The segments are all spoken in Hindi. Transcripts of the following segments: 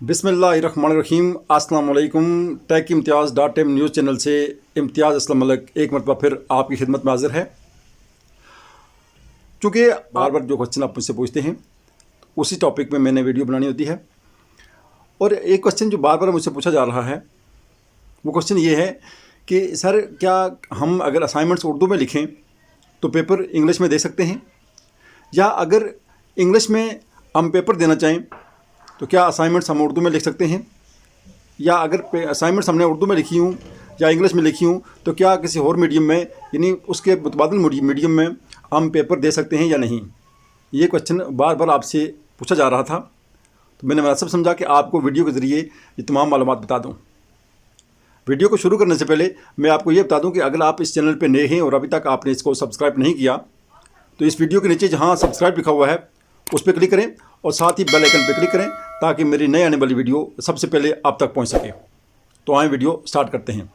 बिस्मिल्लाहिर्रहमानिर्रहीम। अस्सलाम वालेकुम। टेक इम्तियाज़ .m न्यूज़ चैनल से इम्तियाज़ असलम मलिक एक मरतबा फिर आपकी खिदमत में हाजिर है। चूँकि बार बार जो क्वेश्चन आप मुझसे पूछते हैं उसी टॉपिक में मैंने वीडियो बनानी होती है, और एक क्वेश्चन जो बार बार मुझसे पूछा जा रहा है वो क्वेश्चन ये है कि सर, क्या हम अगर असाइनमेंट्स उर्दू में लिखें तो पेपर इंग्लिश में दे सकते हैं, या अगर इंग्लिश में हम पेपर देना चाहें तो क्या असाइनमेंट्स हम उर्दू में लिख सकते हैं, या अगर असाइनमेंट्स हमने उर्दू में लिखी हूँ या इंग्लिश में लिखी हूँ तो क्या किसी और मीडियम में यानी उसके मुतबादिल मीडियम में हम पेपर दे सकते हैं या नहीं। ये क्वेश्चन बार बार आपसे पूछा जा रहा था, तो मैंने मुनासिब समझा कि आपको वीडियो के ज़रिए ये तमाम मालूमात बता दूँ। वीडियो को शुरू करने से पहले मैं आपको ये बता दूं कि अगर आप इस चैनल पर नए हैं और अभी तक आपने इसको सब्सक्राइब नहीं किया तो इस वीडियो के नीचे जहां सब्सक्राइब लिखा हुआ है उस पर क्लिक करें और साथ ही बेल आइकन पर क्लिक करें ताकि मेरी नई आने वाली वीडियो सबसे पहले आप तक पहुंच सके। तो आए वीडियो स्टार्ट करते हैं।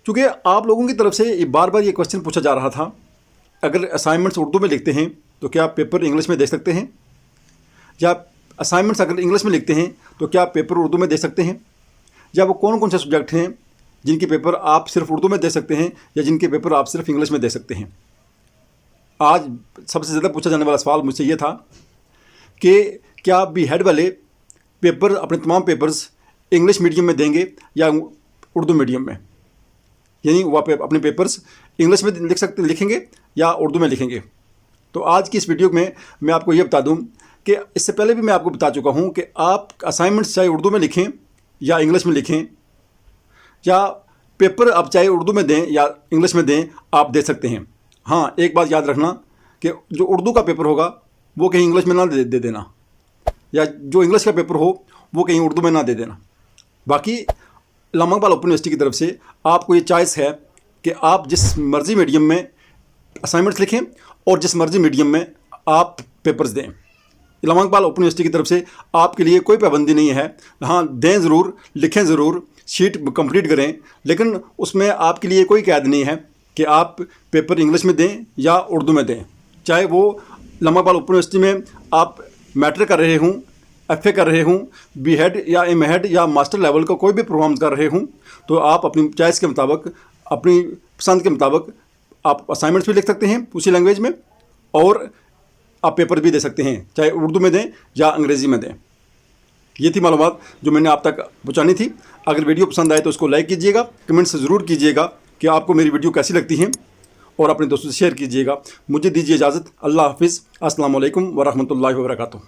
चूँकि आप लोगों की तरफ से बार बार ये क्वेश्चन पूछा जा रहा था, अगर असाइनमेंट्स उर्दू में लिखते हैं तो क्या पेपर इंग्लिश में दे सकते हैं, या असाइनमेंट्स अगर इंग्लिश में लिखते हैं तो क्या पेपर उर्दू में दे सकते हैं, या वो कौन कौन से सब्जेक्ट हैं जिनके पेपर आप सिर्फ उर्दू में दे सकते हैं या जिनके पेपर आप सिर्फ इंग्लिश में दे सकते हैं। आज सबसे ज़्यादा पूछा जाने वाला सवाल मुझसे ये था कि क्या B.Ed वाले पेपर अपने तमाम पेपर्स इंग्लिश मीडियम में देंगे या उर्दू मीडियम में, यानी वो अपने पेपर्स इंग्लिश में लिखेंगे या उर्दू में लिखेंगे। तो आज की इस वीडियो में मैं आपको ये बता दूँ कि इससे पहले भी मैं आपको बता चुका हूँ कि आप असाइनमेंट्स चाहे उर्दू में लिखें या इंग्लिश में लिखें, या पेपर आप चाहे उर्दू में दें या इंग्लिश में दें, आप दे सकते हैं। हाँ, एक बात याद रखना कि जो उर्दू का पेपर होगा वो कहीं इंग्लिश में ना दे देना, या जो इंग्लिश का पेपर हो वो कहीं उर्दू में ना दे देना। बाकी अल्लामा इकबाल ओपन यूनिवर्सिटी की तरफ से आपको ये चॉइस है कि आप जिस मर्ज़ी मीडियम में असाइनमेंट्स लिखें और जिस मर्ज़ी मीडियम में आप पेपर्स दें। अल्लामा इकबाल ओपन यूनिवर्सिटी की तरफ से आपके लिए कोई पाबंदी नहीं है। हाँ, दें ज़रूर, लिखें ज़रूर, शीट कंप्लीट करें, लेकिन उसमें आपके लिए कोई कैद नहीं है कि आप पेपर इंग्लिश में दें या उर्दू में दें। चाहे वो अल्लामा इकबाल ओपन यूनिवर्सिटी में आप मैट्रिक कर रहे हूँ, FA कर रहे हूँ, B.Ed या M.Ed या मास्टर लेवल का कोई भी प्रोग्राम कर रहे हूँ, तो आप अपनी चॉइस के मुताबिक, अपनी पसंद के मुताबिक आप असाइनमेंट्स भी लिख सकते हैं उसी लैंग्वेज में, और आप पेपर भी दे सकते हैं, चाहे उर्दू में दें या अंग्रेज़ी में दें। ये थी मालूमात जो मैंने आप तक पहुँचानी थी। अगर वीडियो पसंद आए तो उसको लाइक कीजिएगा, कमेंट से ज़रूर कीजिएगा कि आपको मेरी वीडियो कैसी लगती हैं, और अपने दोस्तों से शेयर कीजिएगा। मुझे दीजिए इजाज़त। अल्लाह हाफिज़। अस्सलाम वालेकुम व रहमतुल्लाहि व बरकातुहू।